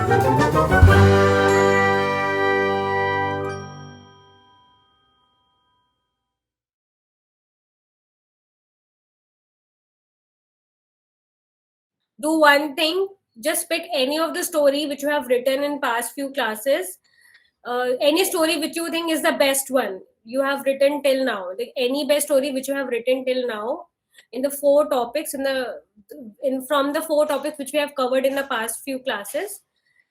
Do one thing. Just pick any of the story which you have written in past few classes. Any story which you think is the best one you have written till now. Like any best story which you have written till now in the four topics in from the four topics which we have covered in the past few classes.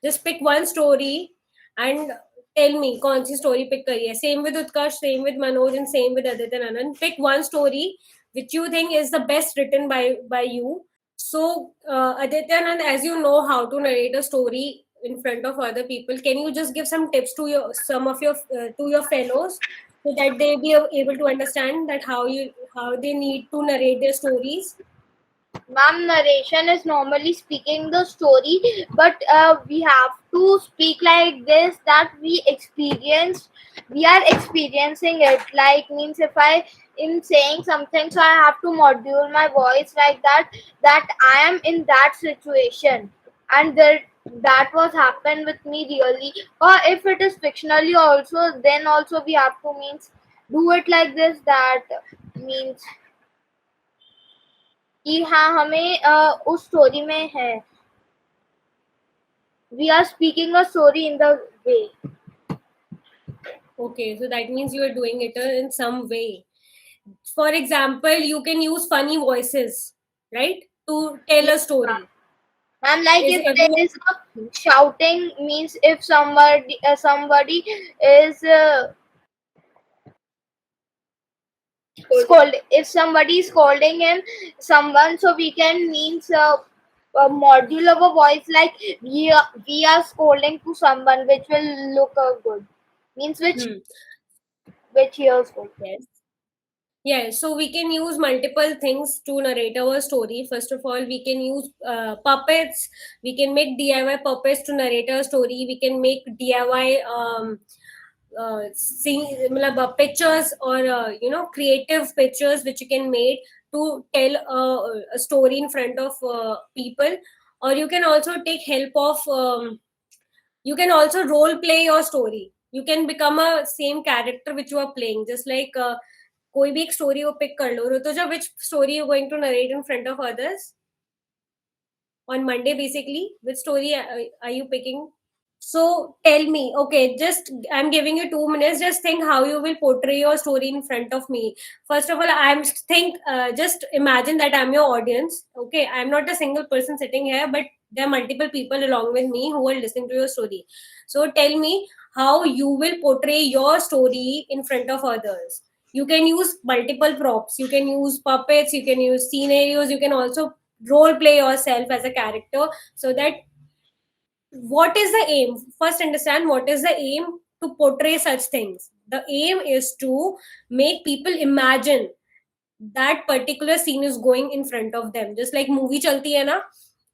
Just pick one story and tell me कौन सी story pick करी है. Same with Utkarsh, same with Manoj, and same with Aditya and Anand. Pick one story which you think is the best written by you. So, Aditya, and as you know how to narrate a story in front of other people, can you just give some tips to your fellows so that they be able to understand that how they need to narrate their stories? Ma'am, narration is normally speaking the story, but we have to speak like this that we are experiencing it. Like means if I am saying something, so I have to module my voice like that I am in that situation, and that was happened with me really. Or if it is fictionally also, then also we have to means do it like this. That means कि हाँ हमें उस story में है we are speaking a story in the way. Okay, so that means you are doing it in some way. For example, you can use funny voices, right, to tell a story. And like Is if there everyone is a shouting means if somebody is if somebody is scolding him someone, so we can means a module of a voice like we are scolding to someone which will look good means which hears good. Yes. Yeah, so we can use multiple things to narrate our story. First of all, we can use puppets. We can make DIY puppets to narrate our story. We can make DIY pictures or creative pictures which you can make to tell a story in front of people. Or you can also take help of. You can also role play your story. You can become a same character which you are playing, just like. कोई भी एक story वो pick कर लो Rutuja, which story you going to narrate in front of others on Monday? Basically, which story are you picking? So tell me, okay, just I'm giving you 2 minutes. Just think how you will portray your story in front of me. First of all, just imagine that I'm your audience. Okay, I'm not a single person sitting here, but there are multiple people along with me who are listening to your story. So tell me how you will portray your story in front of others. You can use multiple props. You can use puppets. You can use scenarios. You can also role play yourself as a character so that what is the aim. First understand what is the aim to portray such things. The aim is to make people imagine that particular scene is going in front of them, just like movie chalti hai na.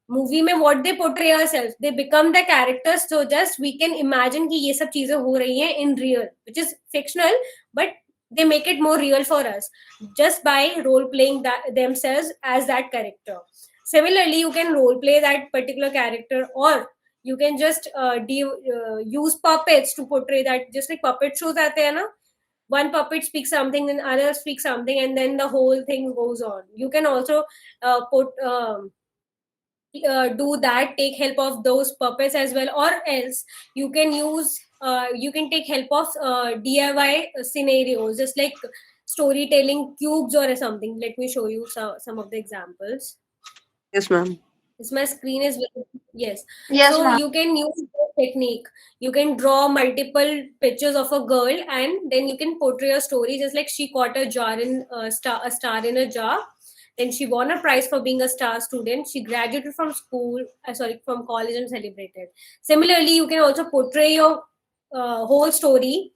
Movie mein what they portray ourselves, they become the characters, so just we can imagine ki ye sab cheezein ho rahi hain in real, which is fictional, but they make it more real for us just by role playing themselves as that character. Similarly, you can role play that particular character, or you can just use puppets to portray that, just like puppet shows aate hain na. One puppet speaks something, then others speak something, and then the whole thing goes on. You can also put do that, take help of those puppets as well, or else you can take help of DIY scenarios, just like storytelling cubes or something. Let me show you some of the examples. Yes, ma'am. My screen is yes. Yes, So ma'am. you can use this technique. You can draw multiple pictures of a girl, and then you can portray a story, just like she caught a star in a jar. Then she won a prize for being a star student. She graduated from from college, and celebrated. Similarly, you can also portray your whole story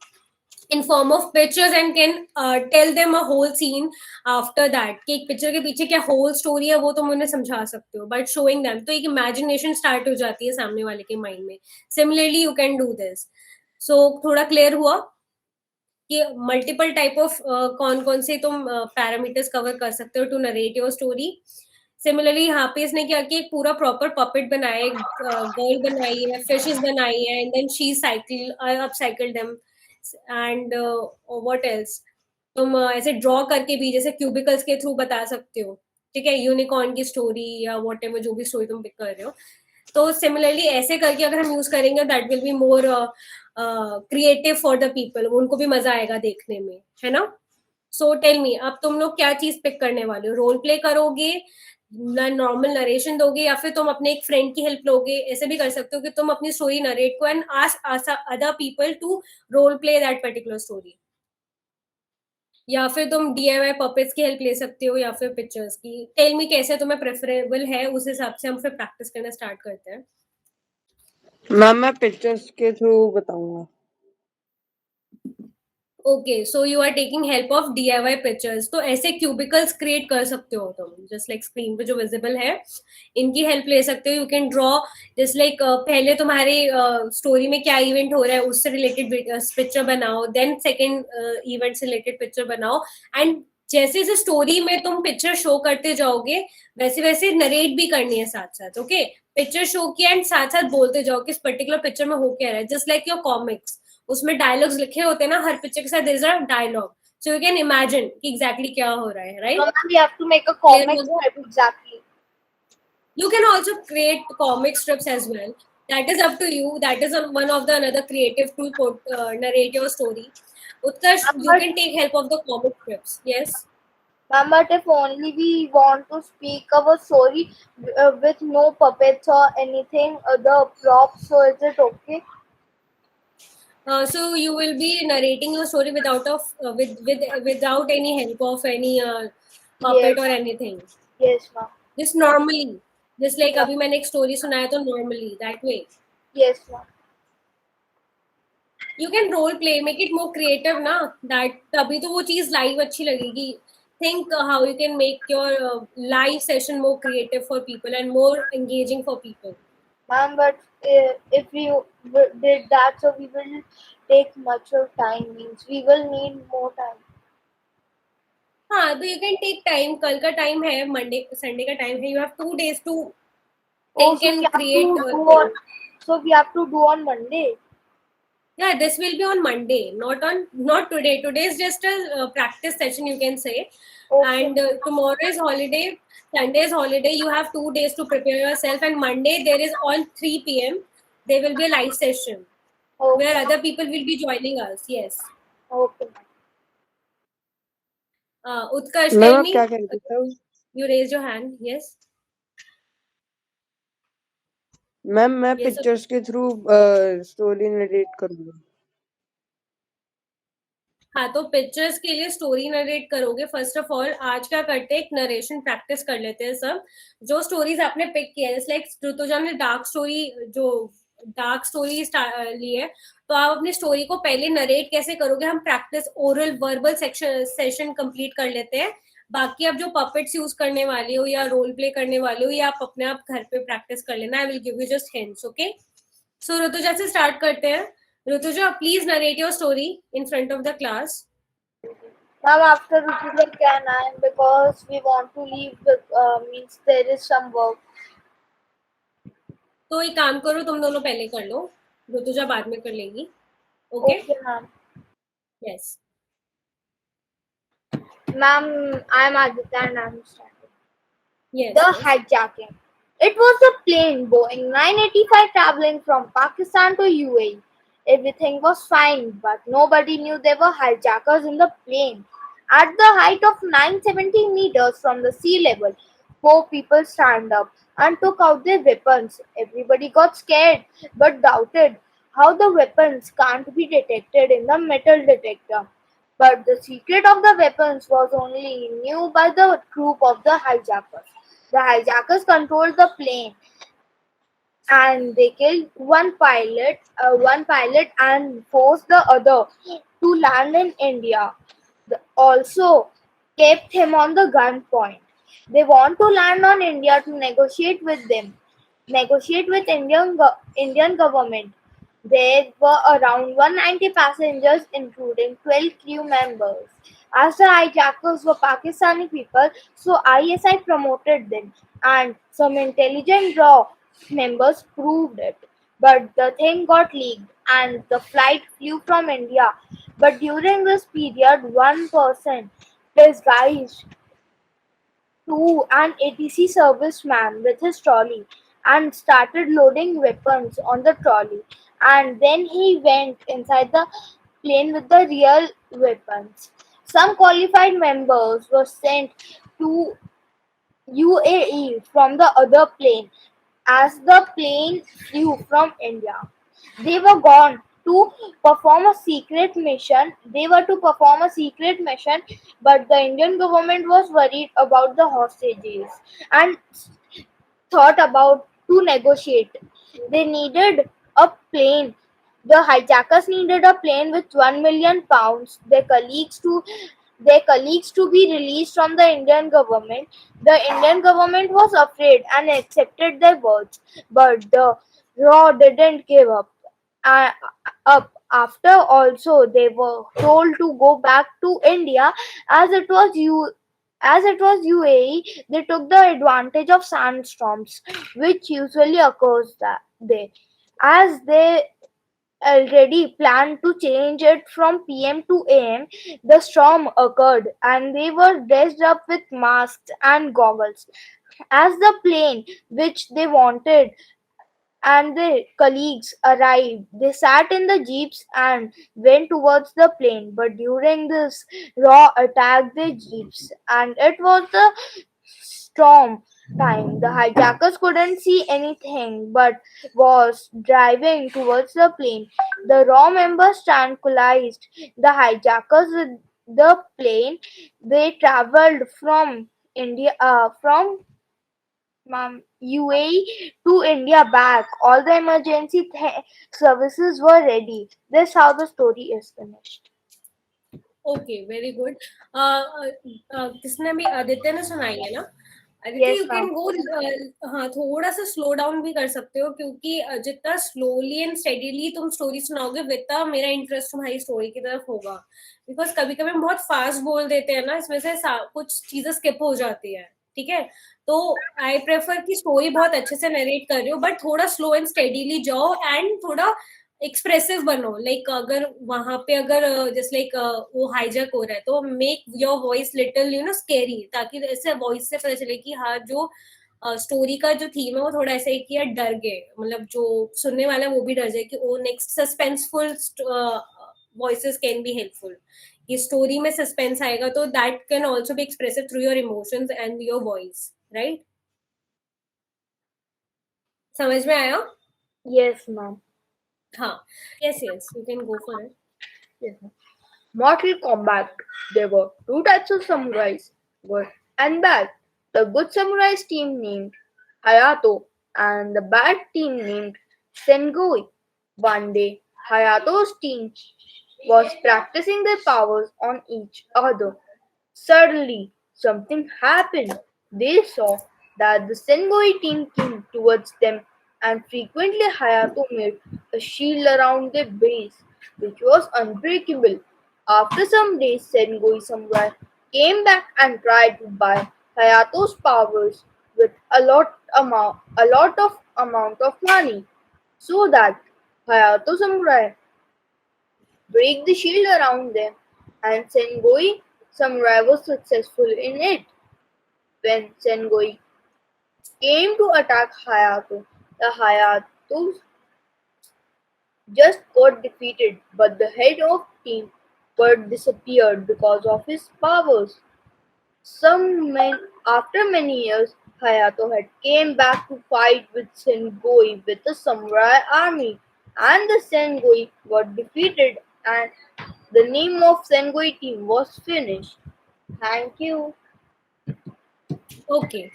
in form of pictures, and can tell them a whole scene after that कि एक picture के पीछे क्या whole story है वो तुम उन्हें समझा सकते हो बट शोइंग देम, तो एक इमेजिनेशन स्टार्ट हो जाती है सामने वाले के माइंड में. Similarly you can do this. So थोड़ा क्लियर हुआ कि मल्टीपल टाइप ऑफ कौन कौन से तुम पैरामीटर्स कवर कर सकते हो to narrate your story. Similarly यहाँ पे इसने क्या किया, एक पूरा प्रॉपर पपेट बनाया है, गर्ल बनाई है, फिशेस बनाई है, and then she cycle up cycle them, and what else, तुम ऐसे ड्रॉ करके भी जैसे क्यूबिकल्स के थ्रू बता सकते हो, ठीक है, यूनिकॉर्न की स्टोरी या वॉट एवर जो भी स्टोरी तुम पिक कर रहे हो। तो सिमिलरली ऐसे करके अगर हम यूज करेंगे, that will be more creative for the people, उनको भी मजा आएगा देखने में, है ना। सो टेल मी, अब तुम लोग क्या चीज पिक करने वाले हो, रोल प्ले करोगे, नॉर्मल नरेशन दोगे, या फिर तुम अपने एक फ्रेंड की हेल्प लोगे, ऐसे भी कर सकते हो कि तुम अपनी स्टोरी नरेट को and ask other people to role play that particular story, या फिर तुम डीआईवाई पपेट्स की हेल्प ले सकते हो या फिर पिक्चर्स की। टेल मी कैसे तुम्हें प्रेफरेबल है, उस हिसाब से हम फिर प्रैक्टिस करना स्टार्ट करते हैं। मैम मैं पिक्चर्स के थ्रू बताऊंगा। Okay, so you are taking help of DIY pictures. तो ऐसे क्यूबिकल्स क्रिएट कर सकते हो तुम, जस्ट लाइक स्क्रीन पे जो विजिबल है, इनकी हेल्प ले सकते हो। You can draw just like पहले तुम्हारे स्टोरी में क्या इवेंट हो रहा है उससे रिलेटेड पिक्चर बनाओ, देन सेकेंड इवेंट से रिलेटेड पिक्चर बनाओ, एंड जैसे जैसे स्टोरी में तुम पिक्चर शो करते जाओगे वैसे वैसे नरेट भी करनी है साथ साथ। ओके, पिक्चर शो किया एंड साथ साथ बोलते जाओ कि इस पर्टिकुलर पिक्चर में हो क्या रहा है, जस्ट लाइक योर कॉमिक्स, उसमें डायलॉग्स लिखे होते हैं ना, हर पिक्चर के साथ there is a dialogue, so you can imagine कि एग्जैक्टली क्या हो रहा है, right. Mama, we have to make a comic strip, exactly. You can also create comic strips as well. That is up to you. That is one of the another creative to narrate your story. Utkarsh, you But, can take help of the comic strips. Yes. but if only we want to speak our story with no puppets or anything, the props, so is it okay? So you will be narrating your story without any help of any puppet Yes, or anything. yes, ma'am. Just normally. Just like Yeah. अभी मैंने एक story सुनाया तो normally that way. Yes, ma'am. You can role play, make it more creative ना, that तभी तो वो चीज live अच्छी लगेगी। Think how you can make your live session more creative for people and more engaging for people. Ma'am, but if we did that, so we will take much of time, means we will need more time. हाँ, तो you can take time, कल का time है, Monday Sunday का time है, you have 2 days to Oh, think so we and have create to do things. so we have to do on Monday. Yeah, this will be on Monday, not today. Today is just a practice session, you can say. Okay. And tomorrow is holiday, Sunday is holiday. You have 2 days to prepare yourself, and Monday there is on 3 p.m. There will be a live session Okay. where other people will be joining us. Yes. Okay. Utkarsh, ma'am tell आप me. क्या कह रहे थे? You raised your hand. Yes. Ma'am मैं Yes. Pictures के through story narrate करूंगा। हाँ, तो पिक्चर्स के लिए स्टोरी नरेट करोगे। फर्स्ट ऑफ ऑल आज क्या करते हैं, एक नरेशन प्रैक्टिस कर लेते हैं सब। जो स्टोरीज आपने पिक किया है, लाइक ऋतुजा ने डार्क स्टोरी ली है, तो आप अपनी स्टोरी को पहले नरेट कैसे करोगे, हम practice oral verbal session complete कर लेते हैं। बाकी आप जो पपेट्स यूज करने वाले हो या रोल प्ले करने वाले हो, या आप अपने आप घर पे प्रैक्टिस कर लेना। I will give you just hints, okay. So Rutuja से स्टार्ट करते हैं। Rutuja, please narrate your story in front of the class. Ma'am, after Rutuja can I, because we want to leave with means there is some work. तो एक काम करो, तुम दोनों पहले कर लो, ऋतुजा बाद में कर लेगी। Okay, Okay, ma'am. Yes. Ma'am, I am Aditya and I am starting. Yes. The hijacking. It was a plane Boeing 985 traveling from Pakistan to UAE. Everything was fine, but nobody knew there were hijackers in the plane. At the height of 970 meters from the sea level, 4 people stand up and took out their weapons. Everybody got scared but doubted how the weapons can't be detected in the metal detector. But the secret of the weapons was only knew by the group of the hijackers. The hijackers controlled the plane and they killed one pilot and forced the other to land in India. They also kept him on the gunpoint. They want to land on India to negotiate with Indian government. There were around 190 passengers, including 12 crew members. As the hijackers were Pakistani people, so ISI promoted them and some intelligent RAW members proved it. But the thing got leaked and the flight flew from India. But during this period, one person disguised to an ATC serviceman with his trolley and started loading weapons on the trolley. And then he went inside the plane with the real weapons. Some qualified members were sent to UAE from the other plane as the plane flew from India. They were gone to perform a secret mission. They were to perform a secret mission, but the Indian government was worried about the hostages and thought about to negotiate. They needed a plane. The hijackers needed a plane with £1 million. Their colleagues to be released from the Indian government. The Indian government was afraid and accepted their words, but the RAW didn't give uh, up. After also they were told to go back to India as it was UAE. They took the advantage of sandstorms, which usually occurs that day, as they already planned to change it from PM to AM. The storm occurred, and they were dressed up with masks and goggles. As the plane, which they wanted, and their colleagues arrived, they sat in the jeeps and went towards the plane. But during this, RAW attacked the jeeps, and it was the storm time. The hijackers couldn't see anything but was driving towards the plane. The RAW members tranquilized the hijackers with the plane. They traveled from UAE to India back. All the emergency services were ready. This is how the story is finished. Okay, very good. किसने भी आदित्य ने सुनाई है ना? Aditya, Yes, you can ma'am. गो, हाँ, थोड़ा सा slow down भी कर सकते हो, क्योंकि जितना स्लोली एंड स्टेडीली तुम स्टोरी सुनाओगे वितना मेरा इंटरेस्ट तुम्हारी स्टोरी की तरफ होगा, बिकॉज कभी कभी हम बहुत फास्ट बोल देते हैं ना, इसमें से कुछ चीजें स्किप हो जाती है. ठीक है, तो आई प्रेफर कि स्टोरी बहुत अच्छे से नरेट कर रहे हो, बट थोड़ा स्लो एंड स्टेडीली जाओ एंड थोड़ा एक्सप्रेसिव बनो. लाइक अगर वहां पे अगर जैसे लाइक वो हाईजैक हो रहा है तो make your voice little scary, ताकि ऐसे वॉइस से पता चले कि हाँ, जो स्टोरी का जो थीम है वो थोड़ा ऐसा है कि यार डर गए, मतलब जो सुनने वाला है वो भी डर जाए कि वो next suspenseful voices can be helpful. ये स्टोरी में सस्पेंस आएगा तो that can also be expressive through your emotions and your voice, right? समझ में आया? Yes, ma'am. हाँ, yes, you can go for it. Yes, ma'am. Mortal Kombat. There were two types of samurais, good and bad. The good samurais team named Hayato and the bad team named Sengui. One day, Hayato's team was practicing their powers on each other. Suddenly, something happened. They saw that the Sengui team came towards them, and frequently Hayato made a shield around their base, which was unbreakable. After some days, Sengui Samurai came back and tried to buy Hayato's powers with a lot of amount of money, so that Hayato Samurai break the shield around them, and Sengui Samurai was successful in it. When Sengui came to attack Hayato, the Hayato just got defeated, but the head of team Bird disappeared because of his powers. After many years, Hayato had came back to fight with Sengui with the samurai army, and the Sengui got defeated, and the name of Sengui team was finished. Thank you. Okay.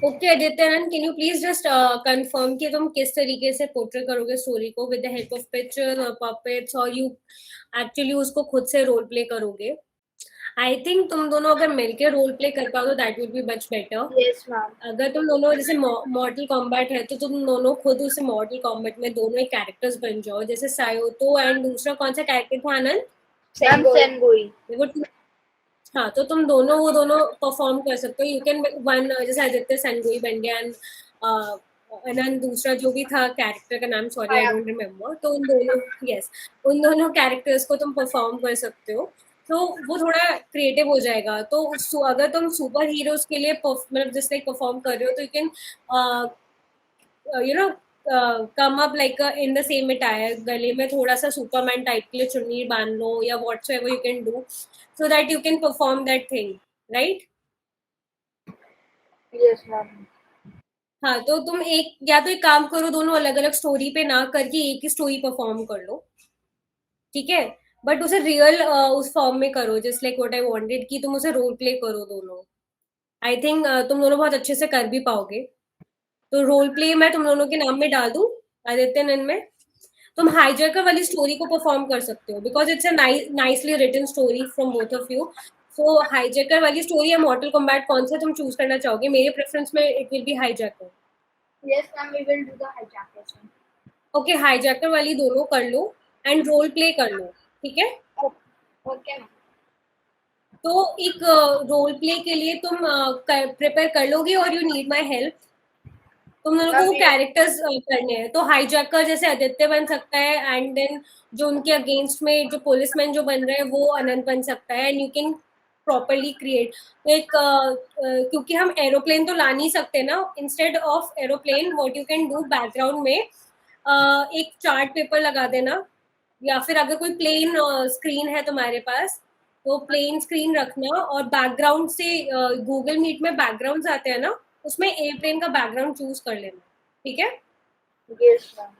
Okay, Adityanand, can you please just confirm कि तुम किस तरीके से portray करोगे story को, with the help of pictures or puppets, or you actually उसको खुद से रोल प्ले करोगे? आई थिंक तुम दोनों अगर मिलके रोल प्ले कर पाओ तो that will be much better. Yes, ma'am. अगर तुम दोनों जैसे मॉर्टल कॉम्बैट है तो तुम दोनों खुद उसे मॉर्टल कॉम्बैट में दोनों एक कैरेक्टर्स बन जाओ, जैसे सायोतो एंड दूसरा कौन सा कैरेक्टर था आनंद? Sengui. वो हाँ, तो तुम वो दोनों परफॉर्म कर सकते हो. यू कैन वन, जैसे आदित्य संजोई बन गया, एंड अनंत दूसरा जो भी था कैरेक्टर का नाम, सॉरी आई डोंट रिमेम्बर. तो उन दोनों, यस, उन दोनों कैरेक्टर्स को तुम परफॉर्म कर सकते हो. तो वो थोड़ा क्रिएटिव हो जाएगा. तो अगर तुम सुपर हीरोज के लिए मतलब जिस लाइक परफॉर्म कर रहे हो, तो you can you know come up like in the same attire. गले में थोड़ा सा सुपरमैन टाइप के लिए चुन्नी बांध लो, या what's ever you can do, so that you can perform that thing, right? Yes, ma'am. हाँ, तो तुम एक काम करो, दोनों अलग अलग स्टोरी पे ना करके एक ही स्टोरी परफॉर्म कर लो, ठीक है? बट उसे रियल उस फॉर्म में करो, just like what I wanted, कि तुम उसे रोल प्ले करो दोनों. आई थिंक तुम दोनों बहुत अच्छे से कर भी पाओगे. तो रोल प्ले मैं तुम दोनों के नाम में डाल दूं, आदित्य नंद में. तुम हाईजैकर वाली स्टोरी को परफॉर्म कर सकते हो, because it's a nicely written story from both of you. So hijacker वाली स्टोरी या मॉर्टल कॉम्बैट, कौन सा तुम चूज करना चाहोगे? मेरे प्रेफरेंस में it will be hijacker. Yes, ma'am. We will do the hijackers. Okay, hijacker वाली दोनों कर लो एंड रोल प्ले कर लो, ठीक है? Okay, ma'am. तो एक रोल प्ले के लिए तुम प्रिपेयर कर लोगे, और यू नीड माई हेल्प. तुम दोनों को वो कैरेक्टर्स करने हैं. तो हाईजैकर जैसे आदित्य बन सकता है, एंड देन जो उनके अगेंस्ट में जो पुलिसमैन जो बन रहे हैं वो अनंत बन सकता है, and you can properly create. तो एक क्योंकि हम एरोप्लेन तो ला नहीं सकते ना, instead of aeroplane what you can do, background में एक चार्ट पेपर लगा देना, या फिर अगर कोई प्लेन स्क्रीन है तुम्हारे पास, तो प्लेन स्क्रीन रखना, और बैकग्राउंड से गूगल मीट में बैकग्राउंड्स आते हैं ना, उसमें एयरप्लेन का बैकग्राउंड चूज कर लेना, ठीक है? Yes, ma'am.